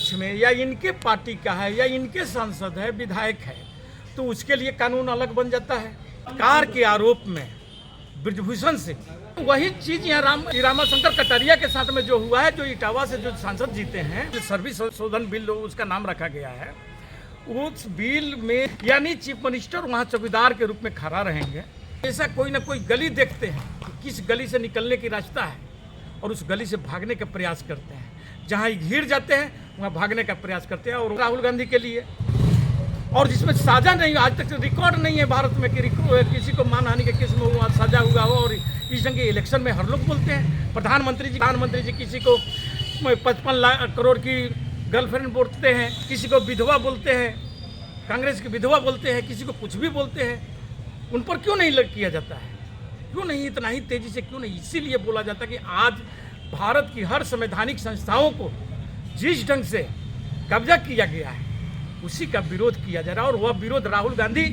पक्ष में या इनके पार्टी का है या इनके सांसद है, विधायक है, तो उसके लिए कानून अलग बन जाता है। कार के आरोप में ब्रजभूषण सिंह, वही चीज यहाँ रामाशंकर कटारिया के साथ में जो हुआ है, जो इटावा से जो सांसद जीते हैं, जो सर्विस संशोधन बिल उसका नाम रखा गया है, उस बिल में यानी चीफ मिनिस्टर वहाँ चौकीदार के रूप में खड़ा रहेंगे। ऐसा कोई ना कोई गली देखते हैं कि किस गली से निकलने की रास्ता है और उस गली से भागने का प्रयास करते हैं। जहाँ घिर जाते हैं वहाँ भागने का प्रयास करते हैं। और राहुल गांधी के लिए, और जिसमें साजा नहीं, आज तक रिकॉर्ड नहीं है भारत में कि किसी को मानहानि के केस में हुआ साजा हुआ हो। और इस ढंग के इलेक्शन में हर लोग बोलते हैं, प्रधानमंत्री जी किसी को 55 लाख करोड़ की गर्लफ्रेंड बोलते हैं, किसी को विधवा बोलते हैं, कांग्रेस की विधवा बोलते हैं, किसी को कुछ भी बोलते हैं। उन पर क्यों नहीं किया जाता है? क्यों नहीं इतना ही तेजी से क्यों नहीं? इसीलिए बोला जाता है कि आज भारत की हर संवैधानिक संस्थाओं को जिस ढंग से कब्जा किया गया है उसी का विरोध किया जा रहा है। और वह विरोध राहुल गांधी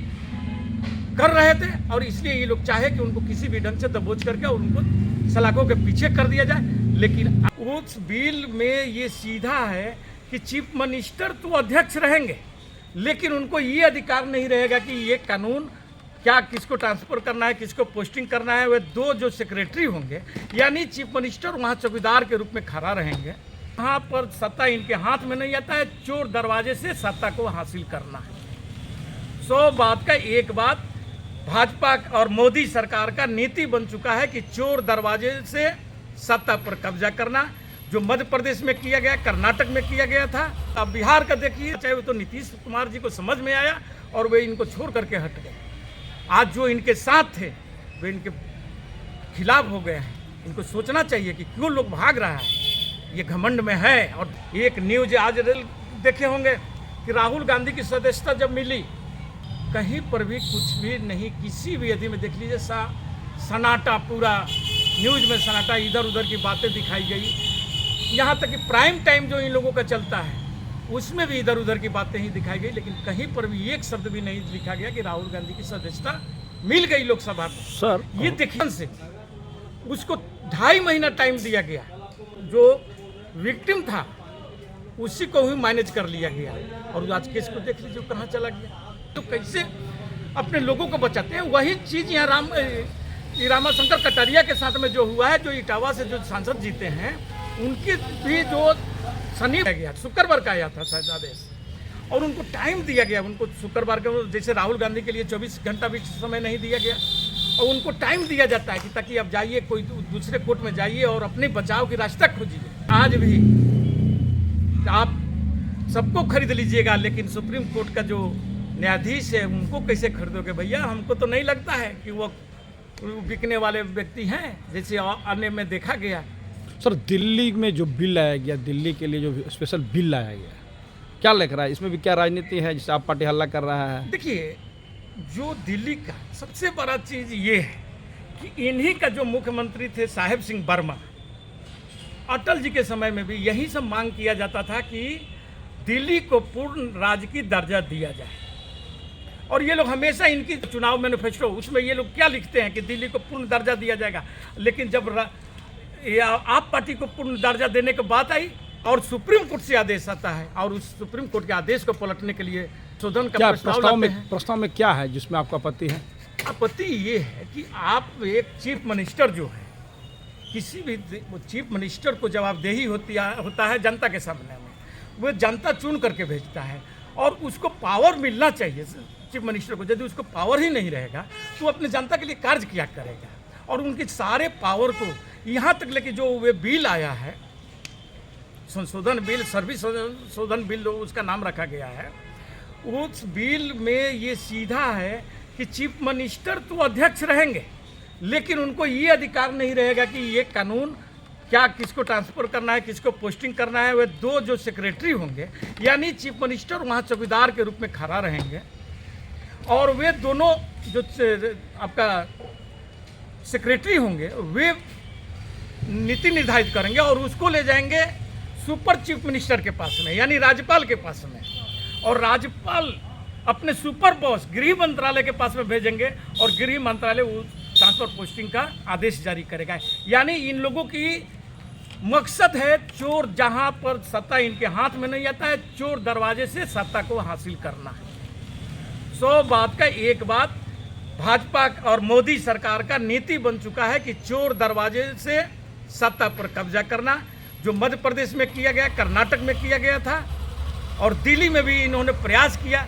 कर रहे थे और इसलिए ये लोग चाहे कि उनको किसी भी ढंग से दबोच करके और उनको सलाखों के पीछे कर दिया जाए। लेकिन उस बिल में ये सीधा है कि चीफ मिनिस्टर तो अध्यक्ष रहेंगे, लेकिन उनको ये अधिकार नहीं रहेगा कि ये कानून क्या किसको ट्रांसफर करना है, किसको पोस्टिंग करना है। वे दो जो सेक्रेटरी होंगे यानी चीफ मिनिस्टर वहाँ चौकीदार के रूप में खड़ा रहेंगे। वहाँ पर सत्ता इनके हाथ में नहीं आता है, चोर दरवाजे से सत्ता को हासिल करना है। 100 बात का एक बात, भाजपा और मोदी सरकार का नीति बन चुका है कि चोर दरवाजे से सत्ता पर कब्जा करना। जो मध्य प्रदेश में किया गया, कर्नाटक में किया गया था, अब बिहार का देखिए, चाहे वो तो नीतीश कुमार जी को समझ में आया और वे इनको छोड़ करके हट गए। आज जो इनके साथ थे वे इनके खिलाफ हो गए हैं। इनको सोचना चाहिए कि क्यों लोग भाग रहा है, ये घमंड में है। और एक न्यूज आज देखे होंगे कि राहुल गांधी की सदस्यता जब मिली, कहीं पर भी कुछ भी नहीं, किसी भी यदि में देख लीजिए सन्नाटा, पूरा न्यूज में सन्नाटा, इधर उधर की बातें दिखाई गई। यहाँ तक कि प्राइम टाइम जो इन लोगों का चलता है उसमें भी इधर उधर की बातें ही दिखाई गई, लेकिन कहीं पर भी एक शब्द भी नहीं लिखा गया कि राहुल गांधी की सदस्यता मिल गई लोकसभा में। सर ये देखिए से उसको 2.5 महीना टाइम दिया गया, जो विक्टिम था उसी को ही मैनेज कर लिया गया। और आज केस को देख लीजिए कहाँ चला गया। तो कैसे अपने लोगों को बचाते हैं। वही चीज़ यहाँ रामाशंकर कटारिया के साथ में जो हुआ है, जो इटावा से जो सांसद जीते हैं, उनकी भी जो गया शुक्रवार का आया था शायद आदेश, और उनको टाइम दिया गया। उनको शुक्रवार का, जैसे राहुल गांधी के लिए 24 घंटा भी समय नहीं दिया गया, और उनको टाइम दिया जाता है कि ताकि अब जाइए कोई दूसरे कोर्ट में जाइए और अपने बचाव की रास्ता खोजिए। आज भी आप सबको खरीद लीजिएगा, लेकिन सुप्रीम कोर्ट का जो न्यायाधीश है उनको कैसे खरीदोगे भैया? हमको तो नहीं लगता है कि वो बिकने वाले व्यक्ति हैं, जैसे अन्य में देखा गया। सर दिल्ली में जो बिल लाया गया, दिल्ली के लिए जो स्पेशल बिल लाया गया, क्या लग रहा है इसमें भी क्या राजनीति है जिसे आप पार्टी हल्ला कर रहा है? देखिए, जो दिल्ली का सबसे बड़ा चीज़ ये है कि इन्हीं का जो मुख्यमंत्री थे साहेब सिंह वर्मा, अटल जी के समय में भी यही सब मांग किया जाता था कि दिल्ली को पूर्ण राज्य की दर्जा दिया जाए। और ये लोग हमेशा इनकी चुनाव मैनिफेस्टो, उसमें ये लोग क्या लिखते हैं कि दिल्ली को पूर्ण दर्जा दिया जाएगा। लेकिन जब आप पार्टी को पूर्ण दर्जा देने की बात आई और सुप्रीम कोर्ट से आदेश आता है, और उस सुप्रीम कोर्ट के आदेश को पलटने के लिए शोधन का प्रस्ताव में क्या है जिसमें आपको आपत्ति है? आपत्ति ये है कि आप एक चीफ मिनिस्टर जो है, किसी भी चीफ मिनिस्टर को जवाबदेही होता है जनता के सामने में। वो जनता चुन करके भेजता है और उसको पावर मिलना चाहिए चीफ मिनिस्टर को। यदि उसको पावर ही नहीं रहेगा तो अपने जनता के लिए कार्य क्या करेगा? और उनके सारे पावर को यहाँ तक लेके जो वे बिल आया है, संशोधन बिल, सर्विस संशोधन बिल उसका नाम रखा गया है, उस बिल में ये सीधा है कि चीफ मिनिस्टर तो अध्यक्ष रहेंगे, लेकिन उनको ये अधिकार नहीं रहेगा कि ये कानून क्या किसको ट्रांसफर करना है, किसको पोस्टिंग करना है। वे दो जो सेक्रेटरी होंगे यानी चीफ मिनिस्टर वहाँ चौकीदार के रूप में खड़ा रहेंगे, और वे दोनों जो आपका सेक्रेटरी होंगे वे नीति निर्धारित करेंगे और उसको ले जाएंगे सुपर चीफ मिनिस्टर के पास में, यानी राज्यपाल के पास में, और राज्यपाल अपने सुपर बॉस गृह मंत्रालय के पास में भेजेंगे और गृह मंत्रालय ट्रांसफर पोस्टिंग का आदेश जारी करेगा। यानी इन लोगों की मकसद है चोर जहां पर सत्ता इनके हाथ में नहीं आता है, चोर दरवाजे से सत्ता को हासिल करना है। 100 बात का एक बात, भाजपा और मोदी सरकार का नीति बन चुका है कि चोर दरवाजे से सत्ता पर कब्जा करना, जो मध्य प्रदेश में किया गया, कर्नाटक में किया गया था और दिल्ली में भी इन्होंने प्रयास किया।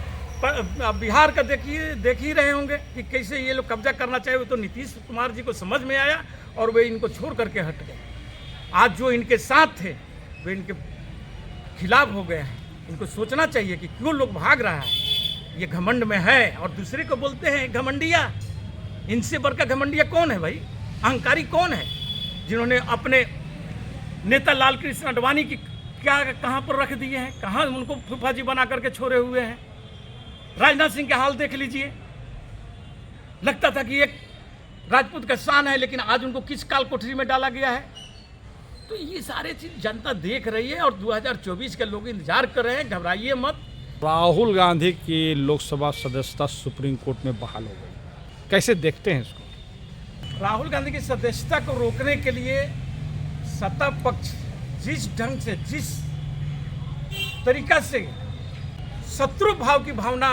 बिहार का देख ही रहे होंगे कि कैसे ये लोग कब्जा करना चाहिए, वो तो नीतीश कुमार जी को समझ में आया और वे इनको छोड़ करके हट गए। आज जो इनके साथ थे वे इनके खिलाफ हो गए हैं। इनको सोचना चाहिए कि क्यों लोग भाग रहा है, ये घमंड में है और दूसरे को बोलते हैं घमंडिया। इनसे बढ़कर घमंडिया कौन है भाई? अहंकारी कौन है जिन्होंने अपने नेता लाल कृष्ण आडवाणी की क्या कहाँ पर रख दिए हैं, कहाँ उनको फूफाजी बना करके छोड़े हुए हैं। राजनाथ सिंह के हाल देख लीजिए, लगता था कि एक राजपूत का शान है, लेकिन आज उनको किस काल कोठरी में डाला गया है। तो ये सारे चीज जनता देख रही है और 2024 के लोग इंतजार कर रहे हैं, घबराइए मत। राहुल गांधी की लोकसभा सदस्यता सुप्रीम कोर्ट में बहाल हो गई, कैसे देखते हैं इसको? राहुल गांधी की सदस्यता को रोकने के लिए सत्ता पक्ष जिस ढंग से, जिस तरीका से शत्रु भाव की भावना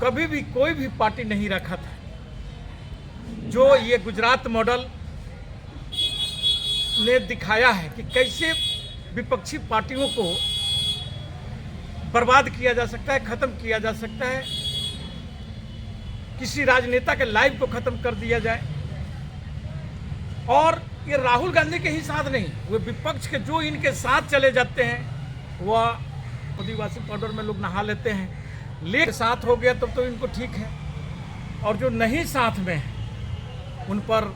कभी भी कोई भी पार्टी नहीं रखा था, जो ये गुजरात मॉडल ने दिखाया है कि कैसे विपक्षी पार्टियों को बर्बाद किया जा सकता है, खत्म किया जा सकता है, किसी राजनेता के लाइफ को खत्म कर दिया जाए। और ये राहुल गांधी के ही साथ नहीं, वो विपक्ष के जो इनके साथ चले जाते हैं, वह आदिवासी पाउडर में लोग नहा लेते हैं, लेकिन साथ हो गया तब तो इनको ठीक है। और जो नहीं साथ में हैं उन पर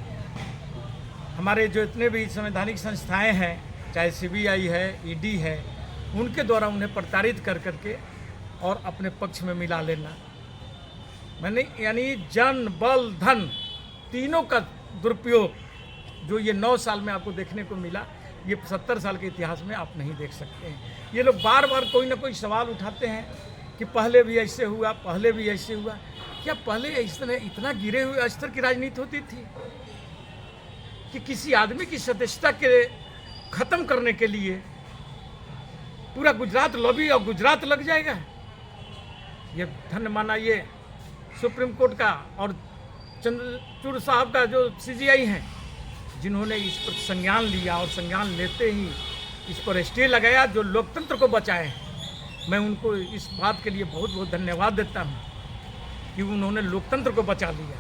हमारे जो इतने भी संवैधानिक संस्थाएं हैं, चाहे सीबीआई है, ईडी है, उनके द्वारा उन्हें प्रताड़ित कर करके और अपने पक्ष में मिला लेना, मैंने यानी जन बल धन तीनों का दुरुपयोग जो ये 9 साल में आपको देखने को मिला, ये 70 साल के इतिहास में आप नहीं देख सकते हैं। ये लोग बार बार कोई ना कोई सवाल उठाते हैं कि पहले भी ऐसे हुआ, पहले भी ऐसे हुआ। क्या पहले इतना गिरे हुए स्तर की राजनीति होती थी कि किसी आदमी की सदस्यता के खत्म करने के लिए पूरा गुजरात लॉबी और गुजरात लग जाएगा? ये धन्य माना ये सुप्रीम कोर्ट का और चंद्रचूड़ साहब का जो सीजीआई हैं, जिन्होंने इस पर संज्ञान लिया और संज्ञान लेते ही इस पर स्टे लगाया, जो लोकतंत्र को बचाए हैं। मैं उनको इस बात के लिए बहुत बहुत धन्यवाद देता हूँ कि उन्होंने लोकतंत्र को बचा लिया,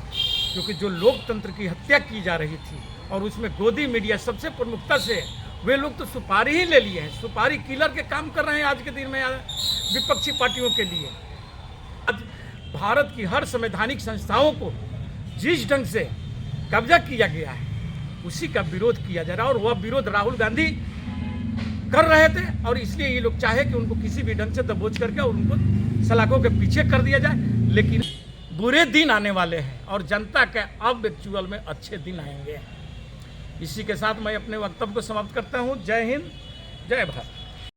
क्योंकि जो लोकतंत्र की हत्या की जा रही थी और उसमें गोदी मीडिया सबसे प्रमुखता से, वे लोग तो सुपारी ही ले लिए हैं, सुपारी किलर के काम कर रहे हैं आज के दिन में विपक्षी पार्टियों के लिए। आज भारत की हर संवैधानिक संस्थाओं को जिस ढंग से कब्जा किया गया है, उसी का विरोध किया जा रहा है और वह विरोध राहुल गांधी कर रहे थे। और इसलिए ये लोग चाहे कि उनको किसी भी ढंग से दबोच करके और उनको सलाखों के पीछे कर दिया जाए, लेकिन बुरे दिन आने वाले हैं और जनता के अब एक्चुअल में अच्छे दिन आएंगे। इसी के साथ मैं अपने वक्तव्य को समाप्त करता हूँ। जय हिंद, जय भारत।